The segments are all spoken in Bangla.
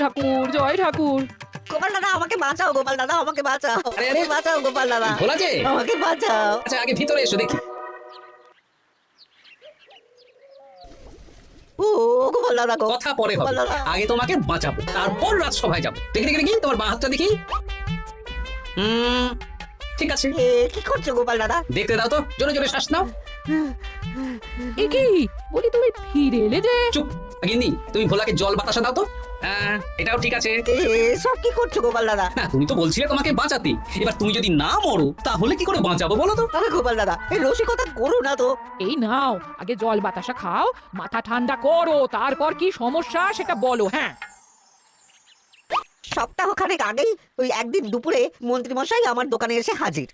ঠাকুর জয় ঠাকুর। গোপাল দাদা আমাকে বাঁচাও, গোপাল দাদা আমাকে বাঁচাও, আরে, আরে। বাঁচাও গোপাল দাদা, ভোলা যে আমাকে বাঁচাও। আচ্ছা আগে ভিতরে এসো দেখি। ও গোপাল দাদা গো, কথা পরে হবে, গোপাল দাদা। আগে তোমাকে বাঁচাবো, তারপর রাজসভায় যাবো। দেখি দেখি দেখি তোমার বাঁ হাতটা দেখি। ঠিক আছে, এ কি করছো গোপাল দাদা? দেখতে দাও তো, জোরে জোরে শ্বাস নাও। এ কি বলি, তুমি ফিরে এলে যে? চুপ গিন্নি, তুমি ভোলাকে জল বাতাসা দাও তো। এটাও ঠিক আছে। সব কি করছো গোপাল দাদা? না, তুমি তো বলছিলে তোমাকে বাঁচাতে, এবার তুমি যদি না মরো তাহলে কি করে বাঁচাবো বলো তো? আরে গোপাল দাদা এই রসিকতা করো না তো। এই নাও, আগে জল বাতাসা খাও, মাথা ঠান্ডা করো, তারপর কি সমস্যা সেটা বলো। হ্যাঁ, সপ্তাহখানেক আগেই ওই একদিন দুপুরে মন্ত্রী মশাই আমার দোকানে এসে হাজির।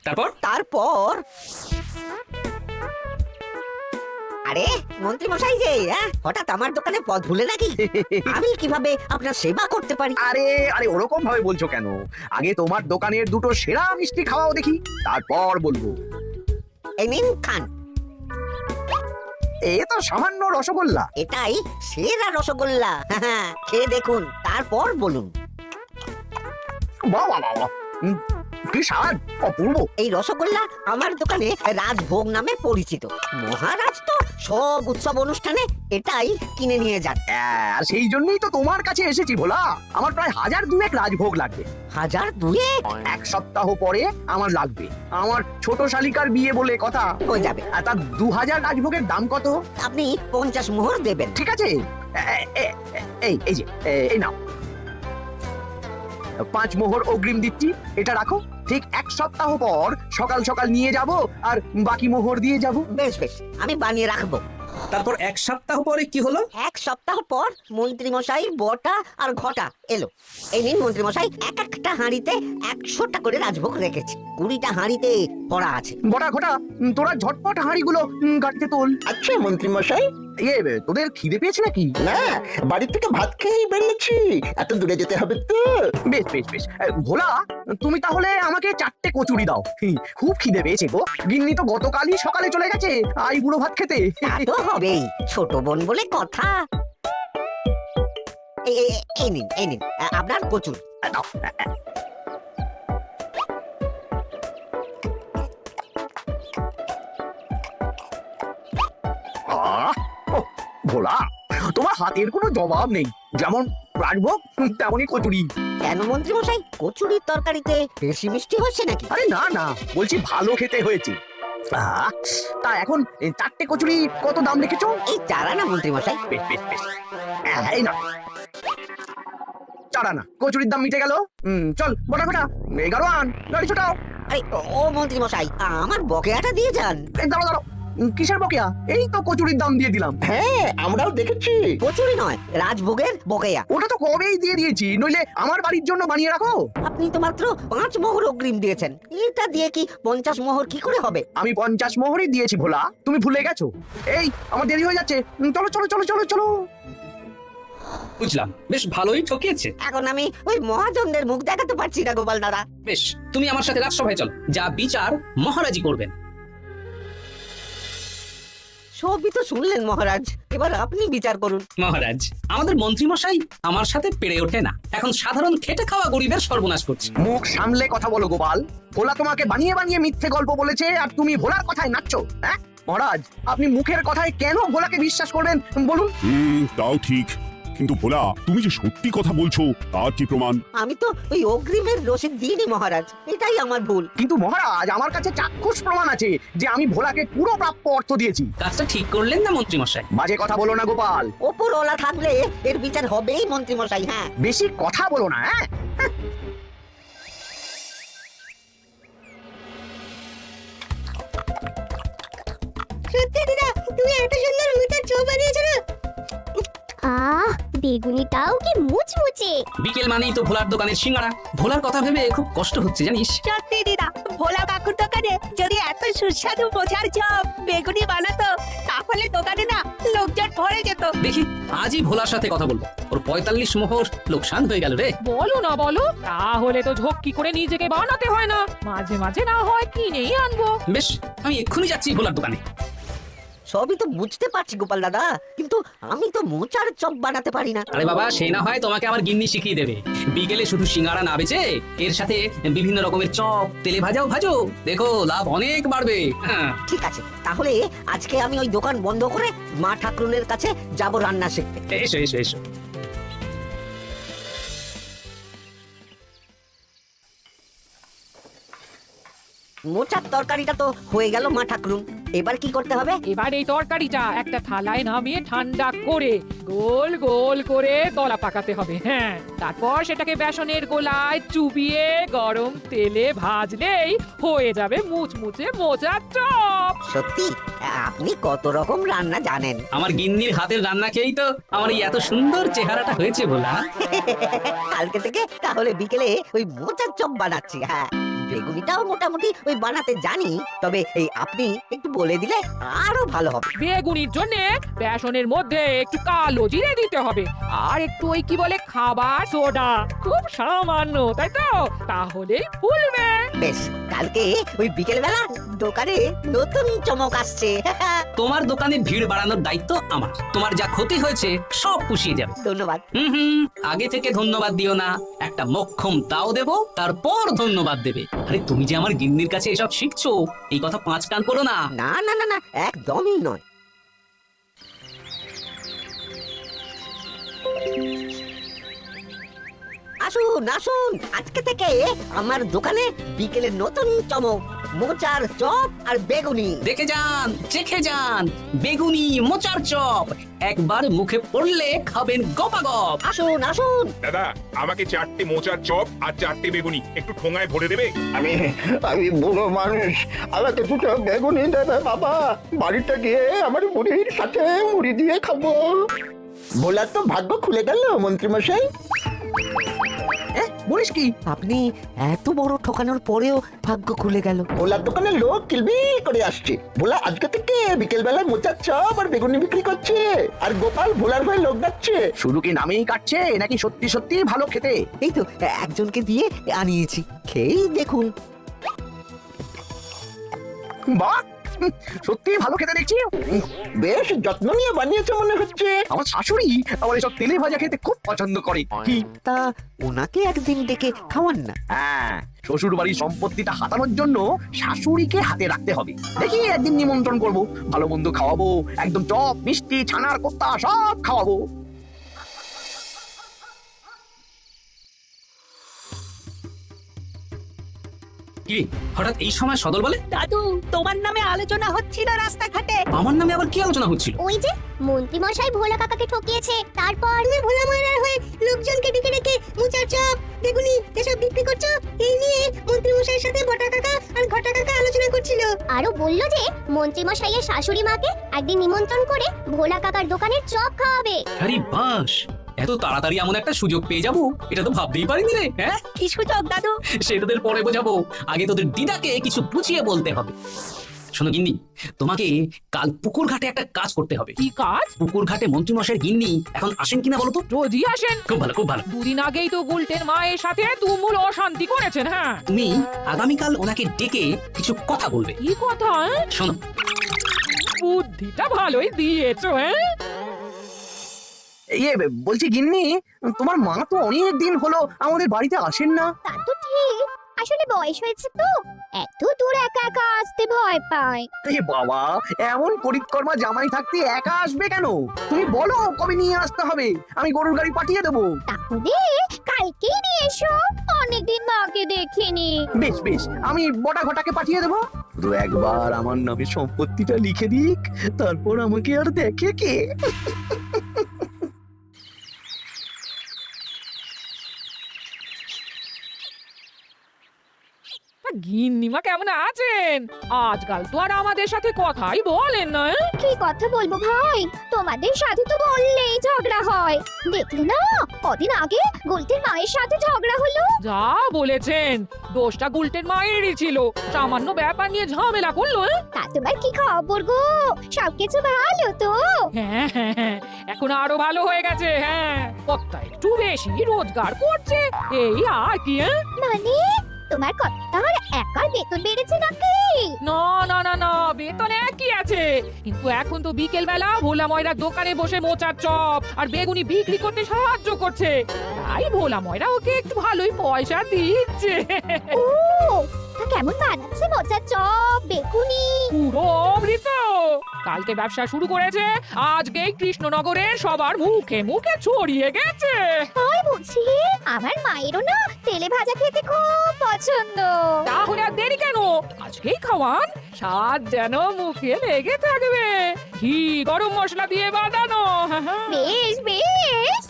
তারপর আরে মন্ত্রী মশাই যে হঠাৎ আমার দোকানে পথ ভুলে নাকি? আমি কিভাবে আপনার সেবা করতে পারি? আরে আরে ওরকম ভাবে বলছো কেন? আগে তোমার দোকানের দুটো সেরা মিষ্টি খাওয়াও দেখি, তারপর বলবো। এই নিন খান। এ তো সামান্য রসগোল্লা। এটাই সেরা রসগোল্লা। খেয়ে দেখুন, তারপর বলুন। বাহ বাহ বাহ, কি স্বাদ, অপূর্ব। এই রসগোল্লা আমার দোকানে রাজভোগ নামে পরিচিত। মহারাজ তো সব উৎসব অনুষ্ঠানে এটাই কিনে নিয়ে যান। আর সেই জন্যই তো তোমার কাছে এসেছি ভোলা। আমার প্রায় 1002 রাজভোগ লাগবে। 1002? এক সপ্তাহ পরে আমার লাগবে। আমার ছোট শালিকার বিয়ে বলে কথা। হয়ে যাবে। আর তার 2000 রাজভোগের দাম কত? আপনি 50 মোহর দেবেন। ঠিক আছে, এই যে এই নাও, 5 মোহর অগ্রিম দিচ্ছি। এটা রাখো, ঠিক এক সপ্তাহ পর সকাল সকাল নিয়ে যাব আর বাকি মোহর দিয়ে যাব। বেশ বেশ, আমি বানিয়ে রাখবো। তারপর এক সপ্তাহ পরে কি হলো? এক সপ্তাহ পর মন্ত্রী মশাই বটা আর ঘটা এলো। এই নিন মন্ত্রী মশাই, এক একটা হাঁড়িতে 100টা করে রাজভোগ রেখেছি। 20টা হাঁড়িতে ভরা আছে। বটা ঘটা, তোরা ঝটপট হাঁড়িগুলো গাড়িতে তোল। আচ্ছা মন্ত্রী মশাই। তোদের খিদে পেয়েছে নাকি? না, বাড়ি থেকে ভাত খেয়েই বেরিয়েছি, এত দূরে যেতে হবে তো। বেশ বেশ বেশ, ভোলা তুমি তাহলে আমাকে 4টে কচুরি দাও। খুব খিদে পেয়েছে গো। গিন্নি তো গতকালই সকালে চলে গেছে আই বুড়ো ভাত খেতে। তা তো হবেই, ছোট বোন বলে কথা। এই নিন এই নিন আপনার কচুর। দাও। ভোলা, তোমার হাতের কোনো জবাব নেই। যেমন রাজভোগ তেমনই কচুরি। কেন মন্ত্রী মশাই, কচুরির তরকারিতে বেশি মিষ্টি হচ্ছে নাকি? আরে না না, বলছি ভালো খেতে হয়েছে। তা এখন 4টে কচুরি কত দাম রেখেছো? এই চারা না মন্ত্রী মশাই। বেশ বেশ বেশ, এই না 4 আনা কচুরির দাম মিটে গেল। চল বটা ঘটা, 11 আন, গাড়ি ছোটাও। আরে ও মন্ত্রী মশাই, আমার বকেয়াটা দিয়ে যান। দাঁড়াও দাঁড়াও, কিসের বকেয়া? এই তো কচুরির দাম দিয়ে দিলাম। হ্যাঁ, আমরাও দেখেছি। কচুরি নয়, রাজভোগের বকেয়া। ওটা তো কবেই দিয়ে দিয়েছি, নইলে আমার বাড়ির জন্য বানিয়ে রাখো। আপনি তো মাত্র 5 মোহর অগ্রিম দিয়েছেন, এটা দিয়ে কি 50 মোহর কি করে হবে? আমি 50 মোহরই দিয়েছি ভোলা, তুমি ভুলে গেছো। এই আমার দেরি হয়ে যাচ্ছে, চলো চলো চলো চলো চলো। বুঝলাম, বেশ ভালোই ঠকিয়েছে। এখন আমি ওই মহাজনদের মুখ দেখাতে পারছি না গোপাল দাদা। বেশ, তুমি আমার সাথে রাজসভায় চলো, যা বিচার মহারাজই করবেন। সবই তো শুনলেন মহারাজ, এবার আপনি বিচার করুন। মহারাজ, আমাদের মন্ত্রী মশাই আমার সাথে পেরে ওঠে না, এখন সাধারণ খেটে খাওয়া গরিবের সর্বনাশ করছে। মুখ সামলে কথা বলো গোপাল। ভোলা তোমাকে বানিয়ে বানিয়ে মিথ্যে গল্প বলেছে, আর তুমি ভোলার কথায় নাচছো। হ্যাঁ মহারাজ, আপনি মুখের কথায় কেন ভোলাকে বিশ্বাস করবেন বলুন? তাও ঠিক, কিন্তু ভোলা তুমি যে সত্যি কথা বলছো তার কি প্রমাণ? আমি তো ওই অগ্রিমের রসিদ দিইনি মহারাজ, এটাই আমার ভুল। কিন্তু মহারাজ, আমার কাছে চাক্ষুষ প্রমাণ আছে যে আমি ভোলাকে পুরো প্রাপ্য অর্থ দিয়েছি। কাজটা ঠিক করলেন না মন্ত্রী মশাই? বাজে কথা বলো না গোপাল। ওপরওয়ালা থাকলে এর বিচার হবেই মন্ত্রী মশাই। হ্যাঁ, বেশি কথা বলো না। হ্যাঁ সত্যি দিদা, তুমি এত সুন্দর মুখের চোখ বানিয়েছো না। আহ, বেগুনিটাও কি মুচমুচে। বিকেল মানেই তো ভোলার দোকানের সিঙ্গারা। ভোলার কথা ভেবে খুব কষ্ট হচ্ছে জানিস। সত্যি দিদা, ভোলা কাকুর দোকানে যদি এত সুস্বাদু বোঝার চপ বেগুনি বানাতো, তাহলে দোকানে না লোকজন ভরে যেত। দেখি আজই ভোলার সাথে কথা বলবো। ওর 45 মোহর লোকসান হয়ে গেল রে। বলো না বলো, তাহলে তো ঝক্কি করে নিজেকে বানাতে হয় না, মাঝে মাঝে না হয় কিনেই আনবো। বেশ, আমি এক্ষুনি যাচ্ছি ভোলার দোকানে। সবই তো বুঝতে পারছি গোপাল দাদা, কিন্তু আমি তো মোচার চপ বানাতে পারি না। আরে বাবা, সে না হয় তোমাকে আমার গিন্নি শিখিয়ে দেবে। বিকেলে শুধু সিঙ্গারা না বেচে এর সাথে বিভিন্ন রকমের চপ, তেলে ভাজাও ভাজো, দেখো লাভ অনেক বাড়বে। হ্যাঁ, ঠিক আছে, তাহলে আজকে আমি ওই দোকান বন্ধ করে মা ঠাকুরনের কাছে যাব রান্না শিখতে। এসো এসো এসো। মোচার তরকারিটা তো হয়ে গেল মা ঠাকুরুন, এবার কি করতে হবে? এবার এই তরকারিটা একটা থালায় নামিয়ে ঠান্ডা করে গোল গোল করে দলা পাকাতে হবে। হ্যাঁ, তারপর সেটাকে বেসনের গোলায় চুবিয়ে গরম তেলে ভাজলেই হয়ে যাবে মুচমুচে মোচার চপ। সত্যি আপনি কত রকম রান্না জানেন। আমার গিন্নির হাতের রান্না খেয়েই তো আমার এই এত সুন্দর চেহারাটা হয়েছে বলা। কালকে থেকে তাহলে বিকেলে ওই মোচার চপ বানাচ্ছি। হ্যাঁ, বেগুনিটাও মোটামুটি ওই বানাতে জানি, তবে এই আপনি একটু বলে দিলে আরো ভালো হবে। বেগুনির জন্য বেসনের মধ্যে একটু কালো জিরে দিতে হবে, আর একটু ওই কি বলে খাবার সোডা, খুব সামান্য, তাই তো? তাহলেই ফুলবে। বেশ, কালকে ওই বিকেল বেলা দোকানে নতুন চমক আসছে। তোমার দোকানে ভিড় বাড়ানোর দায়িত্ব আমার। তোমার যা ক্ষতি হয়েছে সব পুষিয়ে যাবে। ধন্যবাদ। হুম, আগে থেকে ধন্যবাদ দিও না, একটা মোক্ষম তাও দেবো, তারপর ধন্যবাদ দেবে। আরে তুমি যে আমার গিন্নির কাছে এসব শিখছো, এই কথা 5 কান করো না। না না না না, একদমই নয়। আসুন আসুন, আজকে থেকে আমার দোকানে বিকেলে নতুন চমক, মোচার চপ আর বেগুনি। দেখে যান, চেখে যান, বেগুনি মোচার চপ একবার মুখে পড়লে খাবেন গপাগপ। আসুন আসুন। দাদা, আমাকে 4টে মোচার চপ আর 4টে বেগুনি একটু ঠোঙায় ভরে দেবে? আমি আমি বুড়ো মানুষ, আমাকে দুটো বেগুনি দেবে বাবা। বাড়িতে গিয়ে আমার মুড়ির সাথে মুড়ি দিয়ে খাবো। ভোলার তো ভাগ্য খুলে গেল মন্ত্রীমশাই। বলিস কি? আপনি এত বড় ঠকানোর পরেও ভাগ্য খুলে গেল। ভোলার দোকানে লোক কিলবিল করে আসছে। ভোলা আজকে থেকে বিকেল বেলায় মোচার চপ আর বেগুনি বিক্রি করছে, আর গোপাল ভোলার হয়ে লোক ডাকছে। শুধু কি নামেই কাটছে নাকি সত্যি সত্যি ভালো খেতে? এই তো একজনকে দিয়ে আনিয়েছি, খেয়েই দেখুন। বাহ, সত্যি ভালো খেতে দেখছি। বেশ যত্ন নিয়ে বানিয়েছে মনে হচ্ছে। আমার শাশুড়ি আমার এসব তেলে ভাজা খেতে খুব পছন্দ করে। কি? তা ওনাকে একদিন ডেকে খাওয়ান না। হ্যাঁ, শ্বশুর বাড়ির সম্পত্তিটা হাতানোর জন্য শাশুড়িকে হাতে রাখতে হবে। দেখি একদিন নিমন্ত্রণ করব, ভালো মন্দ খাওয়াবো, একদম চপ মিষ্টি ছানার কোপ্তা সব খাওয়াবো। কি হঠাৎ এই সময় সদল বলে? দাদু, তোমার নামে আলোচনা হচ্ছিল রাস্তাঘাটে। আমার নামে আবার কি আলোচনা হচ্ছিল? ওই যে মন্ত্রী মশাই ভোলা কাকাকে ঠকিয়েছে, তারপর ভোলা ময়রার হয়ে লোকজনকে ডেকে ডেকে মোচার চপ, বেগুনি এসব বিক্রি করছো, এই নিয়ে মন্ত্রী মশাইয়ের সাথে বটা কাকা আর ঘটা কাকা আলোচনা করছিল। আরো বলল যে মন্ত্রী মশাইয়ের শাশুড়ি মাকে একদিন নিমন্ত্রণ করে ভোলা কাকার দোকানের চপ খাওয়াবে। আরে বাস, এত তাড়াতাড়ি এমন একটা সুযোগ পেয়ে যাবো এটা তো ভাবতেই পারিনি রে। হ্যাঁ, কি সুযোগ দাদু? সেটা তোদের পরে বোঝাবো, আগে তোদের দিদাকে কিছু বুঝিয়ে বলতে হবে। শোনো গিন্নি, তোমাকে কাল পুকুর ঘাটে একটা কাজ করতে হবে। কি কাজ? পুকুর ঘাটে মন্ত্রীমশাইয়ের গিন্নি এখন আসেন কিনা বলো তো? রোজই আসেন। খুব ভালো, খুব ভালো। দুদিন আগেই তো গুলটের মায়ের সাথে তুমুল অশান্তি করেছেন। হ্যাঁ, তুমি আগামীকাল ওনাকে ডেকে কিছু কথা বলবে। কি কথা? শোনো, বুদ্ধিটা ভালোই দিয়েছো। হ্যাঁ, ইয়ে বলছি গিন্নি, তোমার মা তো অনেক দিন হলো আমাদের বাড়িতে আসেন না। তা তো ঠিক, আসলে বয়স হয়েছে তো, এত দূর একা একা আসতে ভয় পায়। এ বাবা, এমন পরিকর্মা জামাই থাকতে একা আসবে কেন? তুমি বলো কবে নিয়ে আসতে হবে, আমি গরুর গাড়ি পাঠিয়ে দেবো। তাহলে কালকেই নিয়ে এসো, অনেকদিন মাকে দেখিনি। বেশ বেশ, আমি বটা ঘটাকে পাঠিয়ে দেবো। শুধু একবার আমার নামে সম্পত্তিটা লিখে দিক, তারপর আমাকে আর দেখে কে। গিন্নিমা কেমন আছেন? আজকাল তো আর আমাদের সাথে কথাই বলেন না। কি কথা বলবো ভাই, তোমাদের সাথে তো বললেই ঝগড়া হয়। দেখলে না কদিন আগে গুলটের মায়ের সাথে ঝগড়া হলো। যা বলেছেন, দোষটা গুলটের মায়েরই ছিল, সামান্য ব্যাপার নিয়ে ঝামেলা করলো। তা তোমার কি খবর গো, সবকিছু ভালো তো? হ্যাঁ হ্যাঁ হ্যাঁ, এখন আরো ভালো হয়ে গেছে। হ্যাঁ, কর্তা একটু বেশি রোজগার করছে, এই আর কি। মানে তোমার কর্তার একার বেতন বেড়েছে নাকি? না না না না, বেতন একই আছে, কিন্তু এখন তো বিকেল বেলা ভোলা ময়রার দোকানে বসে মোচার চপ আর বেগুনি বিক্রি করতে সাহায্য করছে, তাই ভোলা ময়রা ওকে একটু ভালোই পয়সা দিচ্ছে। ও, তা কেমন বানাচ্ছে মোচার চপ বেগুনি? পুরো অমৃত। কালকে ব্যবসা শুরু করেছে, আজকেই কৃষ্ণনগরের সবার মুখে মুখে ছড়িয়ে গেছে। তাই বুঝি? আমার মায়েরও না তেলে ভাজা খেতে খুব পছন্দ। তাহলে আর দেরি কেন, আজকেই খাওয়ান, স্বাদ যেন মুখে লেগে থাকবে। ঘি গরম মশলা দিয়ে বানানো। বেশ বেশ।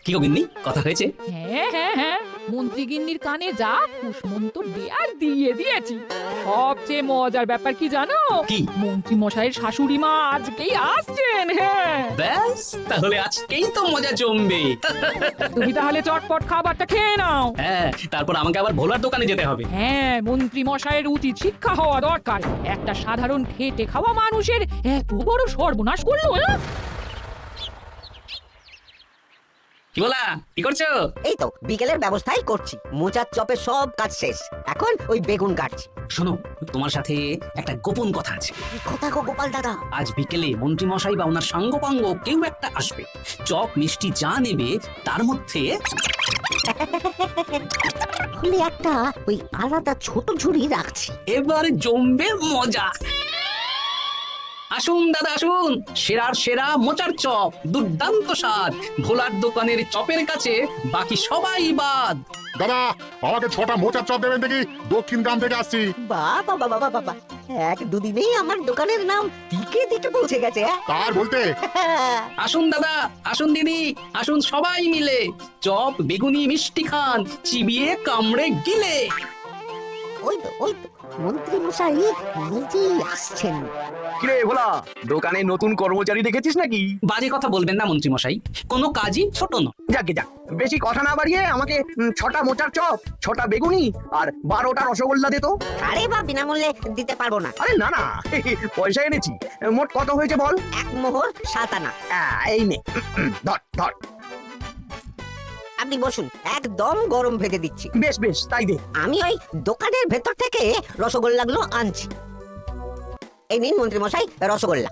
কি গো গিন্নি, কথা হয়েছে? হ্যাঁ হ্যাঁ হ্যাঁ, মন্ত্রী গিন্নির কানে যা কুসমন্ত দেয়ার দিয়ে দিয়েছি। সবচেয়ে মজার ব্যাপার কি জানো? কি? মন্ত্রী মশাইয়ের শাশুড়ি মা আজকেই আসছেন। হ্যাঁ, ব্যাস, তাহলে আজকেই তো মজা জমবে। তুমি তাহলে চটপট খাবারটা খেয়ে নাও। হ্যাঁ, তারপর আমাকে আবার ভোলার দোকানে যেতে হবে। হ্যাঁ, মন্ত্রী মশাইয়ের উচিত শিক্ষা হওয়া দরকার। একটা সাধারণ খেটে খাওয়া মানুষের এত বড় সর্বনাশ করলো। কি বলা, কি করছো? এই তো বিকেলের ব্যবস্থাই করছি, মোচার চপের সব কাজ শেষ, এখন ওই বেগুন কাটছি। শোনো, তোমার সাথে একটা গোপন কথা আছে। কি কথা গো গোপাল দাদা? আজ বিকেলে মন্ত্রী মশাই বা ওনার সাঙ্গপাঙ্গ কেউ একটা আসবে, চপ মিষ্টি যা নেবে তার মধ্যে তাহলে একটা ওই আলাদা ছোট ঝুড়ি রাখছি। এবারে জমবে মজা। আসুন দাদা আসুন, সেরার সেরা মোচার চপ, দুর্দান্ত স্বাদ। ভোলার দোকানের চপের কাছে বাকি সবাই বাদ। দাদা, আমাকে 6টা মোচার চপ দেবেন দেখি, দক্ষিণ গ্রাম থেকে আসছি। বাবা বাবা বাবা বাবা, এক দুদিনেই আমার দোকানের নাম দিকে দিকে পৌঁছে গেছে। তার বলতে আসুন দাদা, আসুন দিদি, আসুন সবাই মিলে চপ বেগুনি মিষ্টি খান, চিবিয়ে কামড়ে গিলে। ওই তো মন্ত্রী মশাই নিজেই আসছেন। কিরে ভোলা, দোকানে নতুন কর্মচারী দেখেছিস নাকি? বাজে কথা বলবেন না মন্ত্রী মশাই, কোনো কাজই ছোট নয়। যাকে যাক, বেশি কথা না বাড়িয়ে আমাকে 6টা মোচার চপ, 6টা বেগুনি আর 12টা রসগোল্লা দে তো। আরে বা বিনামূল্যে দিতে পারবো না। আরে না না, পয়সা এনেছি। মোট কত হয়েছে বল? 1 মোহর 7 আনা। এই নে, ধর ধর। আপনি বসুন, একদম গরম ভেজে দিচ্ছি। বেশ বেশ, তাই দে। আমি ওই দোকানের ভেতর থেকে রসগোল্লাগুলো আনছি। এই নিন মন্ত্রী মশাই রসগোল্লা।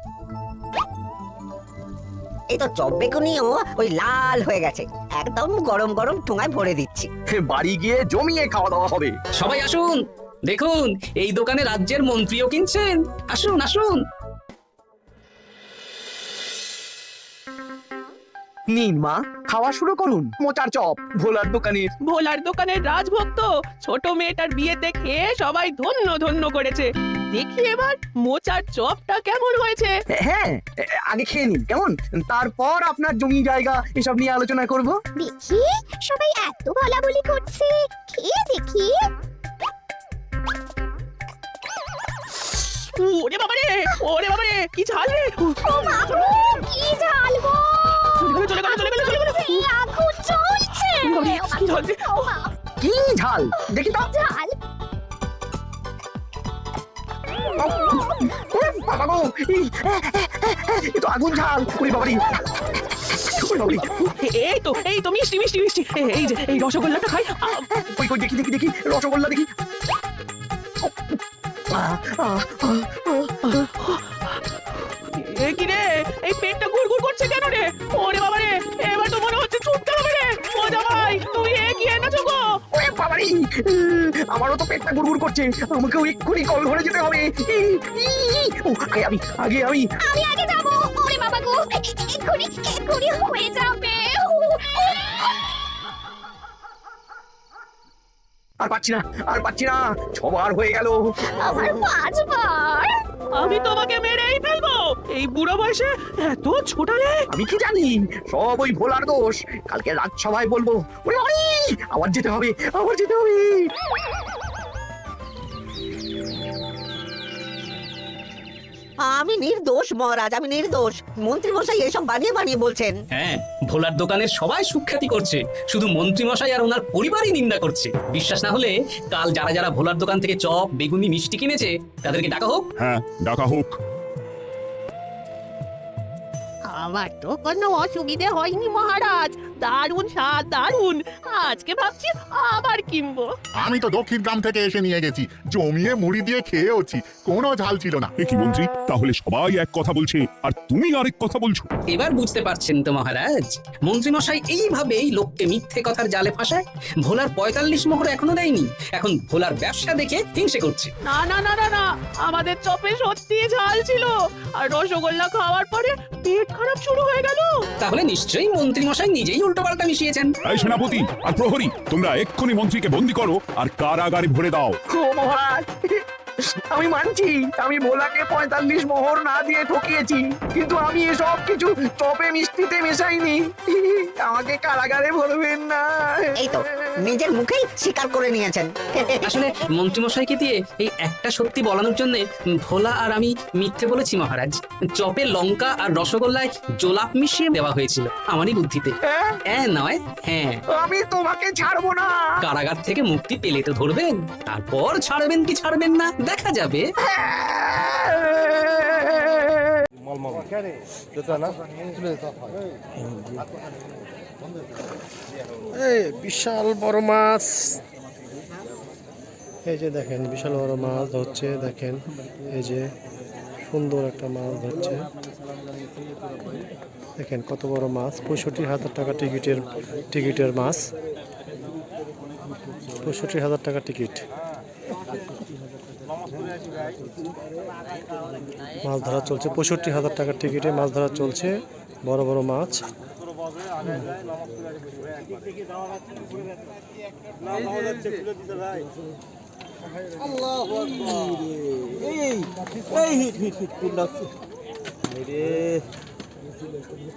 এই তো চপ বেগুনিও ওই লাল হয়ে গেছে, একদম গরম গরম ঠোঙায় ভরে দিচ্ছি। বাড়ি গিয়ে জমিয়ে খাওয়া দাওয়া হবে। সবাই আসুন, দেখুন এই দোকানে রাজ্যের মন্ত্রীও কিনছেন। আসুন আসুন। নিন মা, খাওয়া শুরু করুন। মোচার চপ ভোলার দোকানের। ভোলার দোকানের রাজভক্ত ছোট মেয়েটার বিয়েতে খেয়ে সবাই ধন্য ধন্য করেছে। দেখি এবার মোচার চপটা কেমন হয়েছে। হ্যাঁ, আগে খেয়ে নিন কেমন, তারপর আপনার জমি জায়গা এসব নিয়ে আলোচনা করব। দেখি সবাই এত বলাবলি করছে, খেয়ে দেখি। ওরে বাবারে, ওরে বাবারে, কি ঝাল রে! ও মা গো, কি ঝাল গো! চলে গেল, চলে গেল, চলে গেল। এই আগুন জ্বলছে। কি ঝাল রে! ও মা, কি ঝাল দেখি তো। ঝাল। ওরে বাবা গো, এই তো আগুন ঝাল। ওরে বাবারি, ওরে বাবারি। এই তো মিষ্টি মিষ্টি মিষ্টি। এই যে এই রসগোল্লাটা খাই। কই কই দেখি দেখি দেখি, রসগোল্লা দেখি। এ কি রে, এই পেটটা গুড়গুড় করছে কেন রে? ওরে বাবা রে, এবার তো মনে হচ্ছে ছুটতে হবে রে। ও জামাই, তুমি এগিয়ে এনেছো গো। ওরে বাবারি, আমারও তো পেটটা গুড়গুড় করছে, আমাকেও এক্ষুনি কল ধরে যেতে হবে। ও, আগে আমি আমি আগে যাবো। ওরে বাবা গো, এক্ষুনি হয়ে যাবে। আর পাচ্ছি না, আর পাচ্ছি না, 6 বার হয়ে গেল। আমার 5 বার। আমি তোমাকে মেরেই ফেলবো। এই বুড়ো বয়সে এত ছোটালে। আমি কি জানি, সব ওই ভোলার দোষ। কালকে রাজসভায় বলবো। ওরে বাবারি, আবার যেতে হবে, আবার যেতে হবে। আমি নির্দোষ মহারাজ, আমি নির্দোষ। মন্ত্রী মশাই এসব বানিয়ে বানিয়ে বলছেন। হ্যাঁ, ভোলার দোকানের সবাই সুখ্যাতি করছে, শুধু মন্ত্রী মশাই আর ওনার পরিবারই নিন্দা করছে। বিশ্বাস না হলে কাল যারা যারা ভোলার দোকান থেকে চপ বেগুনি মিষ্টি কিনেছে তাদেরকে ডাকা হোক। হ্যাঁ, ডাকা হোক। আমার তো কোনো অসুবিধে হয়নি মহারাজ, দারুণ স্বাদ, দারুণ। আজকে ভাবছি আবার কিনবো। আমি তো দক্ষিণ গ্রাম থেকে এসে নিয়ে গেছি, জমিয়ে মুড়ি দিয়ে খেয়েওছি, কোনো ঝাল ছিল না। কি মন্ত্রী, তাহলে সবাই এক কথা বলছে আর তুমি আরেক কথা বলছো? এবার বুঝতে পারছেন তো মহারাজ, মন্ত্রীমশাই এইভাবেই লোককে মিথ্যে কথার জালে ফাঁসায়। ভোলার 45 মোহর এখনো দেয়নি, এখন ভোলার ব্যবসা দেখে হিংসে করছে। না না না না না, আমাদের চপে সত্যি ঝাল ছিল, আর রসগোল্লা খাওয়ার পরে পেট খারাপ শুরু হয়ে গেল। তাহলে নিশ্চয়ই মন্ত্রীমশাই নিজেই উল্টোপাল্টা মিশিয়েছেন। এই সেনাপতি আর প্রহরী, তোমরা এক্ষুনি মন্ত্রীকে বন্দি করো আর কারাগারে ভরে দাও। ও মহারাজ, আমি মানছি আমি ভোলাকে 45 মোহর না দিয়ে ঠকিয়েছি, কিন্তু আমি এসব কিছু চপে মিষ্টিতে মেশাইনি। আমাকে কারাগারে ভরবেন না। এই তো নিজের মুখেই স্বীকার করে নিয়েছেন। আসলে মন্ত্রীমশাইকে দিয়ে এই একটা সত্যি বলানোর জন্য ভোলা আর আমি মিথ্যে বলেছি মহারাজ। চপে লঙ্কা আর রসগোল্লায় জোলাপ মিশিয়ে দেওয়া হয়েছিল আমারই বুদ্ধিতে। নয় হ্যাঁ, আমি তোমাকে ছাড়বো না। কারাগার থেকে মুক্তি পেলে তো ধরবেন, তারপর ছাড়বেন কি ছাড়বেন না দেখা যাবে। এই বিশাল বড় মাছ, এই যে দেখেন বিশাল বড় মাছ ধরছে, দেখেন এই যে সুন্দর একটা মাছ ধরছে, দেখেন কত বড় মাছ। 65,000 টাকা টিকিটের মাছ, 65,000 টাকা টিকিট। মাছ ধরা চলছে, 65,000 টাকার টিকিটে মাছ ধরা চলছে, বড় বড় মাছ।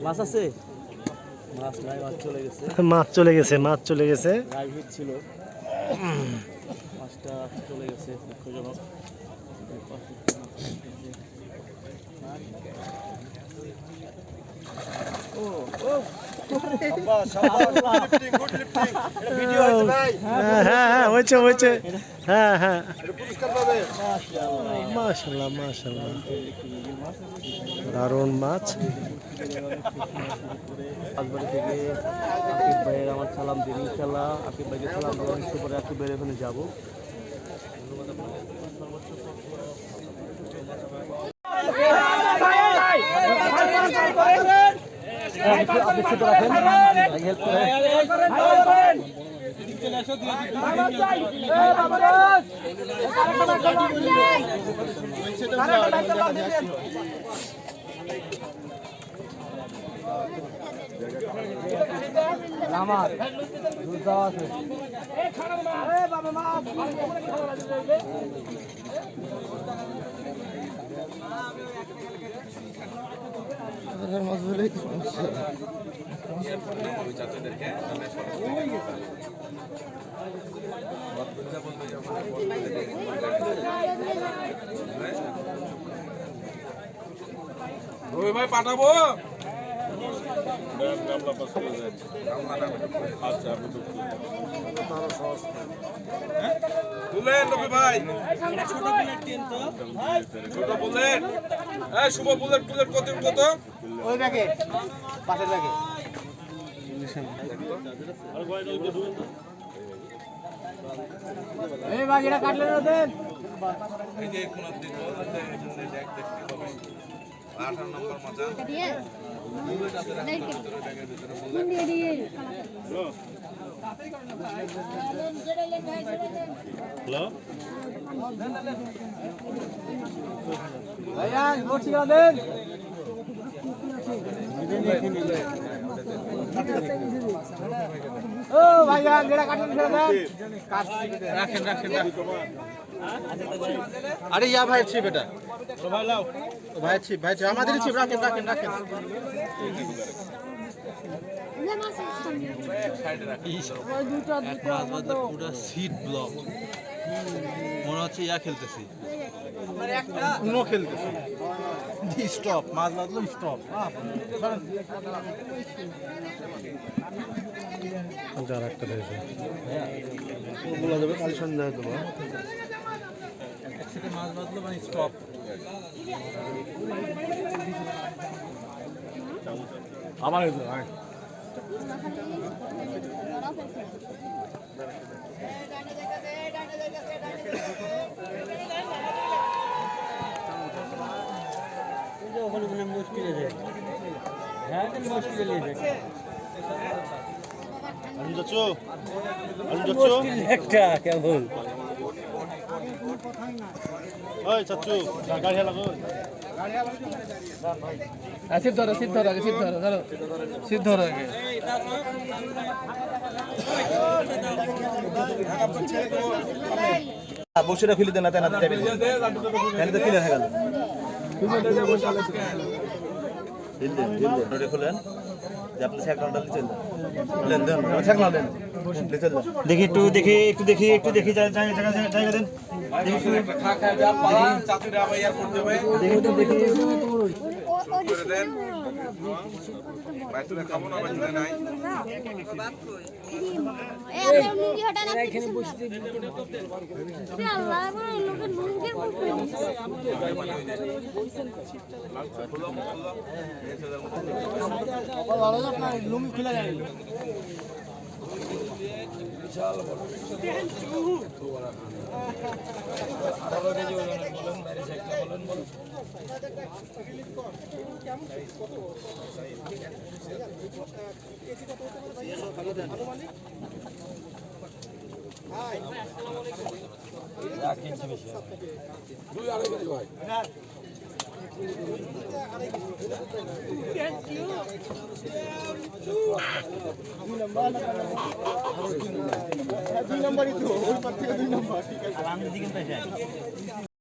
মাছ আছে, মাছ চলে গেছে, মাছ চলে গেছে। মাছটা চলে গেছে, দুঃখজনক। হ্যাঁ হয়েছে হয়েছে, হ্যাঁ হ্যাঁ মাশাআল্লাহ মাশাআল্লাহ, দারুণ মাছ। রাজবাড়ি থেকে আকিব ভাইয়ের আমার সালাম দিন, ইনশাল্লাহ আকিব ভাইকে সালাম দেওয়ার একটু পরে আকিব ভাইয়ের ওখানে যাবো। ভাই পাঠাবো। বুলেন রবি ভাই, ছোট বুলেট কিন্তু, ছোট বুলেট। এই শুভ বুলেট, বুলেট কত কত? ওই ব্যাগে, পাশের ব্যাগে। এই বাকিটা কাটলে না দেন। এই যে কোন দিক দেখ 18 নম্বর মজা। হ্যালো ভাইয়া ভোট ছিল দেন। ও ভাইয়া যেটা কাটুন সেটা দেন। রাখেন রাখেন। আরে ইয়া ভাই ছিপ, এটা ভাই লাও, ভাই ছিপ, ভাই ছিপ, আমাদের ছিপ, রাখেন রাখেন রাখেন। পুরো সিট ব্লক মনে হচ্ছে ইয়া খেলতেছি, নো খেলতেছে। স্টপ মাছ বাঁধলাম, স্টপ। যার একটা রয়েছে বলা যাবে কাল সন্ধ্যায় দেবো। একসাথে মাছ বাঁধলো মানে স্টপ। বসিটা খুলে দেন না তেনা দেবে তাহলে তো ক্লিয়ার হয়ে গেল দিল খুলেন যে আপনি এক ঘন্টা দিচ্ছেন দেন দেন এক ঘন্টা দেন দেখি একটু দেখি জায়গা দেন দেখি খা খা যা পালা চাতুরে আবার এয়ারপোর্ট যাবে দেখি করে দেন বাইতুরে খাবো না বাইতুরে নাই এই আপনার মুঙ্গি হটা না এখানে বসতে আল্লাহ আমার লোকের মুঙ্গির লুঙ্গি খুলে যায় বিশাল বড় 18 কেজি ওজনের বলেন মেরে সাইকেল বলেন বলেন দুই আড়াই কেজি ভাই দুই নম্বরই তো ওই পার থেকে 2 নম্বর ঠিক আছে আমি দিকে